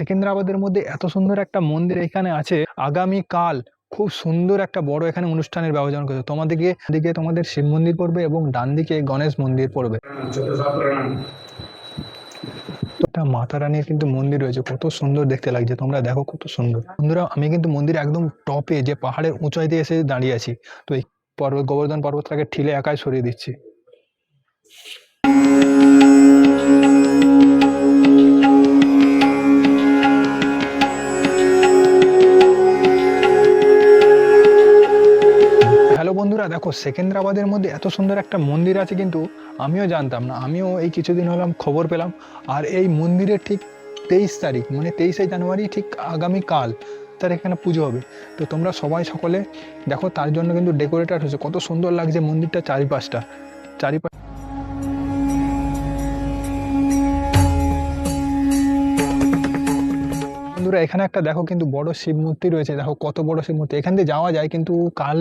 সেকেন্দ্রাবাদের মধ্যে এত সুন্দর একটা মন্দির এখানে আছে। আগামীকাল খুব সুন্দর একটা বড় এখানে অনুষ্ঠানের ব্যবধান করেছে। তোমাদেরকে দিকে তোমাদের শিব মন্দির পড়বে এবং ডান দিকে গণেশ মন্দির পড়বে। একটা মাতা রানীর কিন্তু মন্দির রয়েছে, কত সুন্দর দেখতে লাগছে। তোমরা দেখো কত সুন্দর। বন্ধুরা, আমি কিন্তু মন্দির একদম টপে যে পাহাড়ের উঁচাইতে এসে দাঁড়িয়ে আছি। তো এই গোবর্ধন পর্বতটাকে ঠিলে একাই সরিয়ে দিচ্ছি। হ্যালো বন্ধুরা, দেখো সেকেন্দ্রাবাদের মধ্যে এত সুন্দর একটা মন্দির আছে, কিন্তু আমিও জানতাম না। আমিও এই কিছুদিন হলাম খবর পেলাম। আর এই মন্দিরের ঠিক 23 তারিখ মানে 23শে জানুয়ারি, ঠিক আগামীকাল তার এখানে পুজো হবে। তো তোমরা সবাই সকলে দেখো, তার জন্য কিন্তু ডেকোরেটেড হয়েছে, কত সুন্দর লাগছে মন্দিরটা চারিপাশটা। বন্ধুরা, এখানে একটা দেখো কিন্তু বড় শিব মূর্তি রয়েছে। দেখো কত বড় শিব মূর্তি। এখান দিয়ে যাওয়া যায়, কিন্তু কাল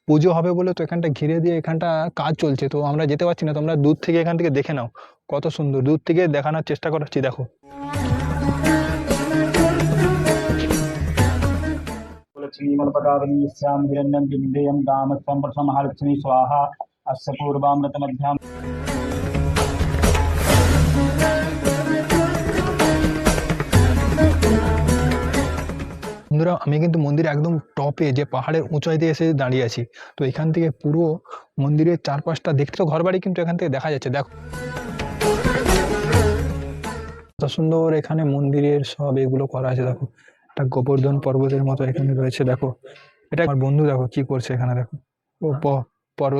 পুজো হবে বলে তো এখানটা ঘিরে দিয়ে এখানটা কাজ চলছে, তো আমরা যেতে পারছি না। তোমরা দূর থেকে এখান থেকে দেখে নাও, কত সুন্দর। দূর থেকে দেখানোর চেষ্টা করাচ্ছি, দেখো। श्रीमल्पकावलीस्यां हिरण्यं बिन्देयं गामत्वं महालक्ष्मी स्वाहा अस्य पूर्वामृतमध्याम्। বন্ধুরা, আমি কিন্তু মন্দির একদম টপে যে পাহাড়ের উঁচাইতে এসে দাঁড়িয়ে আছি। তো এখান থেকে পুরো মন্দিরের চারপাশটা দেখতে, তো ঘর বাড়ি কিন্তু এখান থেকে দেখা যাচ্ছে। দেখো কত সুন্দর এখানে মন্দিরের সব এগুলো করা আছে। দেখো একটা গোবর্ধন পর্বতের মতো এখানে রয়েছে। দেখো এটা আমার বন্ধু, দেখো কি করছে এখানে। দেখো ও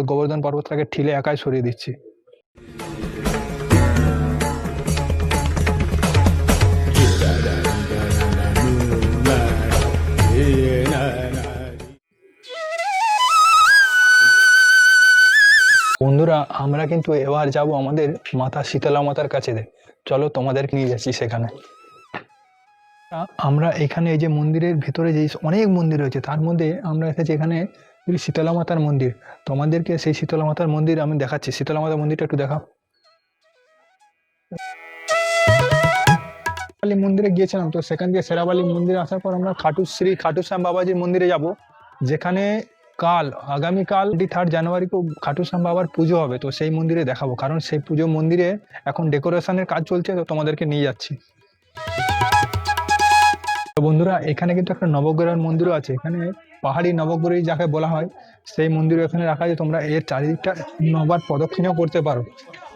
গোবর্ধন পর্বতটাকে ঠিলে একাই সরিয়ে দিচ্ছি। বন্ধুরা, আমরা কিন্তু এবার যাব আমাদের মাতা শীতলা মাতার কাছে। চলো তোমাদেরকে নিয়ে যাচ্ছি সেখানে। আমরা এখানে এই যে মন্দিরের ভিতরে যে অনেক মন্দির রয়েছে, তার মধ্যে আমরা এসেছি এখানে শীতলা মাতার মন্দির। তোমাদেরকে সেই শীতলা মাতার মন্দির আমি দেখাচ্ছি। শীতলা মাতার মন্দিরটা একটু দেখাও। মন্দিরে গিয়েছিলাম, তো সেখান থেকে শেরাবালি মন্দিরে আসার পর আমরা খাটু শ্যাম বাবাজির মন্দিরে যাব, যেখানে আগামীকাল 23 জানুয়ারি খাটু শ্যাম বাবার পুজো হবে। তো সেই মন্দিরে দেখাবো, কারণ সেই পুজো মন্দিরে এখন ডেকোরেশনের কাজ চলছে, তো তোমাদেরকে নিয়ে যাচ্ছি। তো বন্ধুরা, এখানে কিন্তু একটা নবগ্রহের মন্দিরও আছে। এখানে পাহাড়ি নবগ্রহ যাকে বলা হয়, সেই মন্দিরও এখানে রাখা আছে। তোমরা এর চারিদিকটা 9বার প্রদক্ষিণও করতে পারো।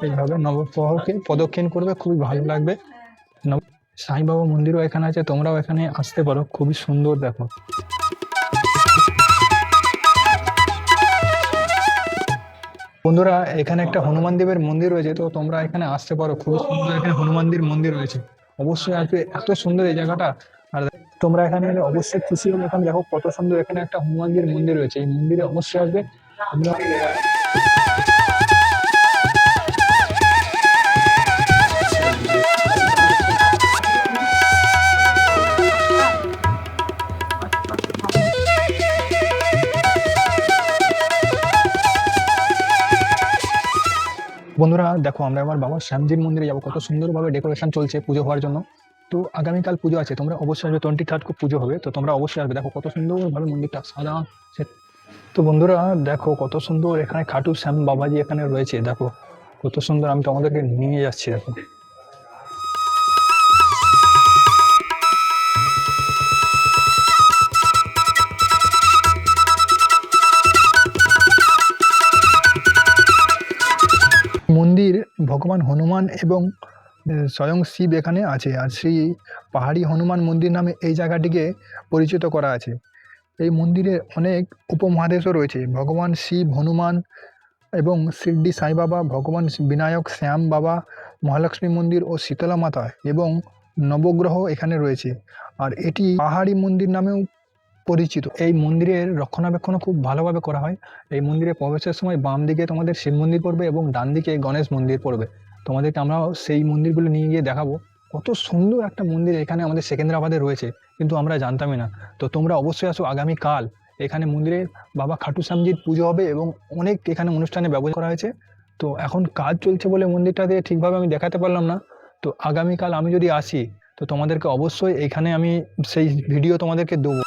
এইভাবে নবগ্রহকে প্রদক্ষিণ করবে, খুবই ভালো লাগবে। সাই বাবা মন্দিরও এখানে আছে, তোমরাও এখানে আসতে পারো, খুবই সুন্দর। দেখো বন্ধুরা, এখানে একটা হনুমান দেবের মন্দির রয়েছে, তো তোমরা এখানে আসতে পারো, খুবই সুন্দর। এখানে হনুমান দেবের মন্দির রয়েছে, অবশ্যই আসবে। এত সুন্দর এই জায়গাটা। আর তোমরা এখানে এলে অবশ্যই খুশি হবে। এখানে দেখো কত সুন্দর, এখানে একটা হনুমান দেবের মন্দির রয়েছে, এই মন্দিরে অবশ্যই আসবে তোমরা। বন্ধুরা দেখো, আমরা আমার বাবা শ্যামজির মন্দিরে যাবো। কত সুন্দরভাবে ডেকোরেশন চলছে পুজো হওয়ার জন্য। তো আগামীকাল পুজো আছে, তোমরা অবশ্যই আসবে। 23 পুজো হবে, তো তোমরা অবশ্যই আসবে। দেখো কত সুন্দরভাবে মন্দিরটা সাদা। তো বন্ধুরা দেখো কত সুন্দর এখানে খাটু শ্যাম বাবাজি এখানে রয়েছে। দেখো কত সুন্দর, আমি তোমাদেরকে নিয়ে যাচ্ছি। দেখো মন্দির ভগবান হনুমান এবং স্বয়ং শিব এখানে আছে। আর শ্রী পাহাড়ি হনুমান মন্দির নামে এই জায়গাটিকে পরিচিত করা আছে। এই মন্দিরে অনেক উপমহাদেশও রয়েছে। ভগবান শিব, হনুমান এবং শিরডি সাই বাবা, ভগবান বিনায়ক, শ্যাম বাবা, মহালক্ষ্মী মন্দির ও শীতলা মাতা এবং নবগ্রহ এখানে রয়েছে। আর এটি পাহাড়ি মন্দির নামেও পরিচিত। এই মন্দিরের রক্ষণাবেক্ষণও খুব ভালোভাবে করা হয়। এই মন্দিরে প্রবেশের সময় বাম দিকে তোমাদের শিব মন্দির পড়বে এবং ডান দিকে গণেশ মন্দির পড়বে। তোমাদেরকে আমরা সেই মন্দিরগুলো নিয়ে গিয়ে দেখাবো। কত সুন্দর একটা মন্দির এখানে আমাদের সেকেন্দ্রাবাদে রয়েছে, কিন্তু আমরা জানতামই না। তো তোমরা অবশ্যই আসো আগামীকাল। এখানে মন্দিরে বাবা খাটু শ্যামজির পুজো হবে এবং অনেক এখানে অনুষ্ঠানে ব্যবহার করা হয়েছে। তো এখন কাজ চলছে বলে মন্দিরটাতে ঠিকভাবে আমি দেখাতে পারলাম না। তো আগামীকাল আমি যদি আসি তো তোমাদেরকে অবশ্যই এখানে আমি সেই ভিডিও তোমাদেরকে দেবো।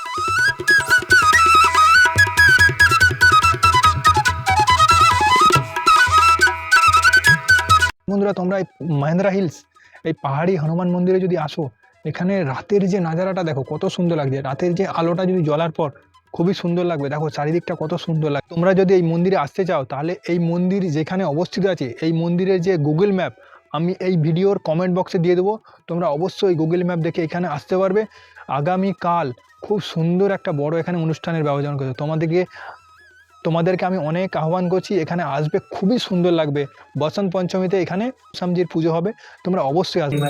বন্ধুরা, তোমরা এই মহেন্দ্রা হিলস এই পাহাড়ি হনুমান মন্দিরে যদি আসো, এখানে রাতের যে নাজারাটা দেখো কত সুন্দর লাগছে। রাতের যে আলোটা যদি জ্বলার পর খুবই সুন্দর লাগবে। দেখো চারিদিকটা কত সুন্দর লাগে। তোমরা যদি এই মন্দিরে আসতে চাও তাহলে এই মন্দির যেখানে অবস্থিত আছে এই মন্দিরের যে গুগল ম্যাপ আমি এই ভিডিওর কমেন্ট বক্সে দিয়ে দেবো। তোমরা অবশ্যই গুগল ম্যাপ দেখে এখানে আসতে পারবে। আগামীকাল খুব সুন্দর একটা বড় এখানে অনুষ্ঠানের ব্যবধান করেছে। তোমাদেরকে আমি অনেক আহ্বান করছি, এখানে আসবে, খুবই সুন্দর লাগবে। বসন্ত পঞ্চমীতে এখানে শ্যামজির পুজো হবে, তোমরা অবশ্যই আসবে।